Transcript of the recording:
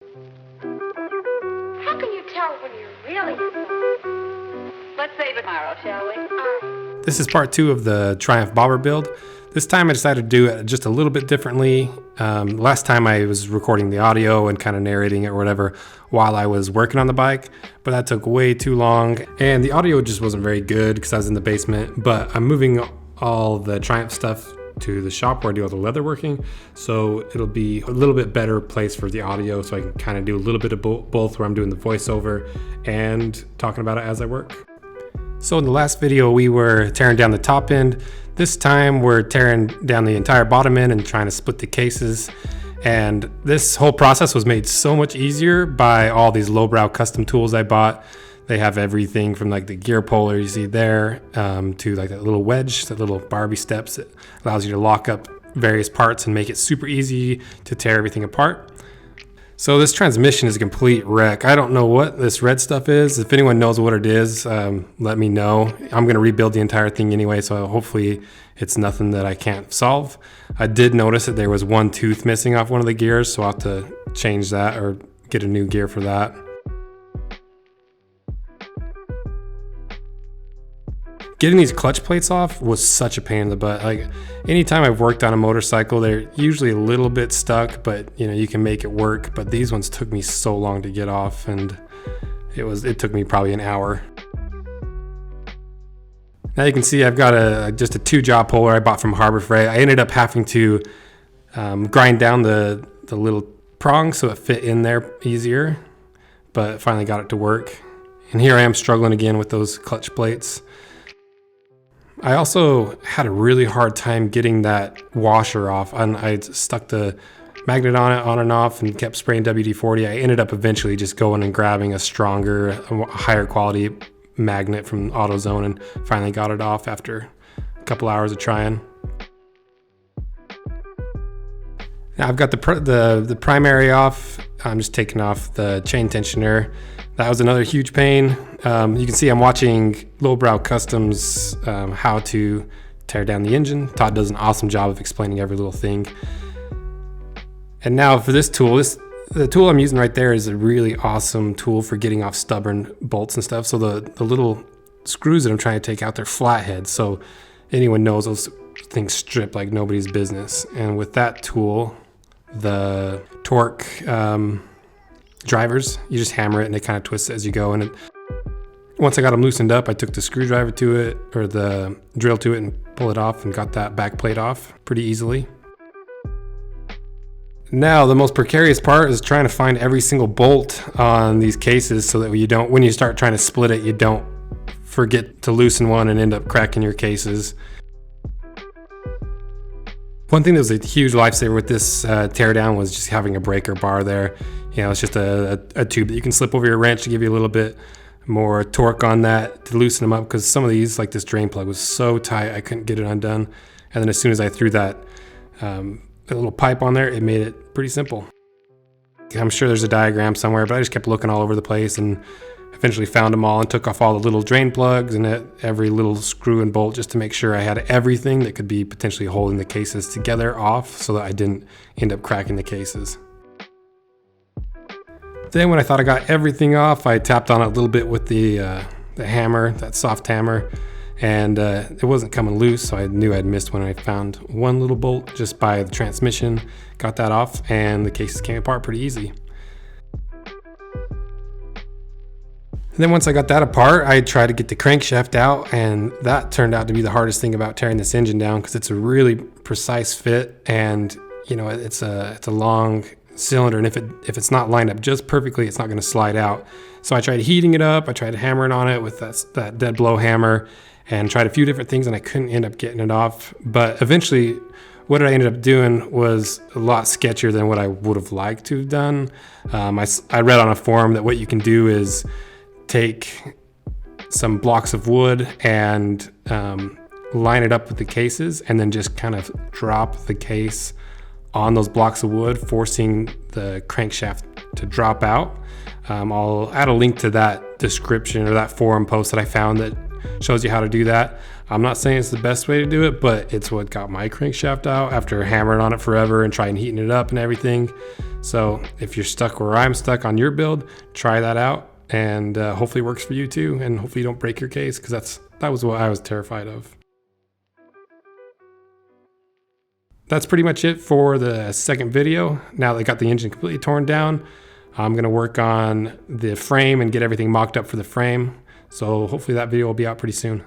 How can you tell when you're really in love? Let's save it tomorrow, shall we? This is part 2 of the Triumph bobber build. This time I decided to do it just a little bit differently. Last time I was recording the audio and kind of narrating it or whatever while I was working on the bike, but that took way too long and the audio just wasn't very good because I was in the basement. But I'm moving all the Triumph stuff to the shop where I do all the leather working, so it'll be a little bit better place for the audio, so I can kind of do a little bit of both where I'm doing the voiceover and talking about it as I work. So in the last video we were tearing down the top end. This time we're tearing down the entire bottom end and trying to split the cases. And this whole process was made so much easier by all these lowbrow custom tools I bought. They have everything from like the gear puller you see there to like that little wedge, that little Barbie steps that allows you to lock up various parts and make it super easy to tear everything apart. So this transmission is a complete wreck. I don't know what this red stuff is. If anyone knows what it is, let me know. I'm gonna rebuild the entire thing anyway, so hopefully it's nothing that I can't solve. I did notice that there was one tooth missing off one of the gears, so I'll have to change that or get a new gear for that. Getting these clutch plates off was such a pain in the butt. Like anytime I've worked on a motorcycle, they're usually a little bit stuck, but you know, you can make it work. But these ones took me so long to get off, and it took me probably an hour. Now you can see I've got just a 2-jaw puller I bought from Harbor Freight. I ended up having to grind down the little prong so it fit in there easier, but finally got it to work. And here I am struggling again with those clutch plates. I also had a really hard time getting that washer off, and I stuck the magnet on it on and off and kept spraying WD-40. I ended up eventually just going and grabbing a stronger, higher quality magnet from AutoZone and finally got it off after a couple hours of trying. Now I've got the primary off. I'm just taking off the chain tensioner. That was another huge pain. You can see I'm watching Lowbrow Customs how to tear down the engine. Todd does an awesome job of explaining every little thing. And now for this tool, the tool I'm using right there is a really awesome tool for getting off stubborn bolts and stuff. So the little screws that I'm trying to take out, they're flatheads. So anyone knows those things strip like nobody's business. And with that tool, the torque drivers, you just hammer it and it kind of twists as you go. And once I got them loosened up, I took the screwdriver to it, or the drill to it, and pull it off and got that back plate off pretty easily. Now the most precarious part is trying to find every single bolt on these cases so that when you start trying to split it, you don't forget to loosen one and end up cracking your cases. One thing that was a huge lifesaver with this teardown was just having a breaker bar there. You know, it's just a tube that you can slip over your wrench to give you a little bit more torque on that to loosen them up, because some of these, like this drain plug, was so tight I couldn't get it undone. And then as soon as I threw that little pipe on there, it made it pretty simple. I'm sure there's a diagram somewhere, but I just kept looking all over the place and eventually found them all and took off all the little drain plugs and every little screw and bolt just to make sure I had everything that could be potentially holding the cases together off so that I didn't end up cracking the cases. Then when I thought I got everything off, I tapped on it a little bit with the hammer, that soft hammer, and it wasn't coming loose, so I knew I'd missed when I found one little bolt just by the transmission, got that off, and the cases came apart pretty easy. And then once I got that apart, I tried to get the crankshaft out, and that turned out to be the hardest thing about tearing this engine down, because it's a really precise fit, and you know, it's a long cylinder, and if it's not lined up just perfectly, it's not going to slide out. So I tried heating it up, I tried hammering on it with that dead blow hammer, and tried a few different things, and I couldn't end up getting it off. But eventually what I ended up doing was a lot sketchier than what I would have liked to have done. I read on a forum that what you can do is take some blocks of wood and line it up with the cases, and then just kind of drop the case on those blocks of wood, forcing the crankshaft to drop out. I'll add a link to that description or that forum post that I found that shows you how to do that. I'm not saying it's the best way to do it, but it's what got my crankshaft out after hammering on it forever and trying heating it up and everything. So if you're stuck where I'm stuck on your build, try that out, and hopefully it works for you too, and hopefully you don't break your case, because that was what I was terrified of. That's pretty much it for the second video. Now that I got the engine completely torn down, I'm gonna work on the frame and get everything mocked up for the frame. So hopefully that video will be out pretty soon.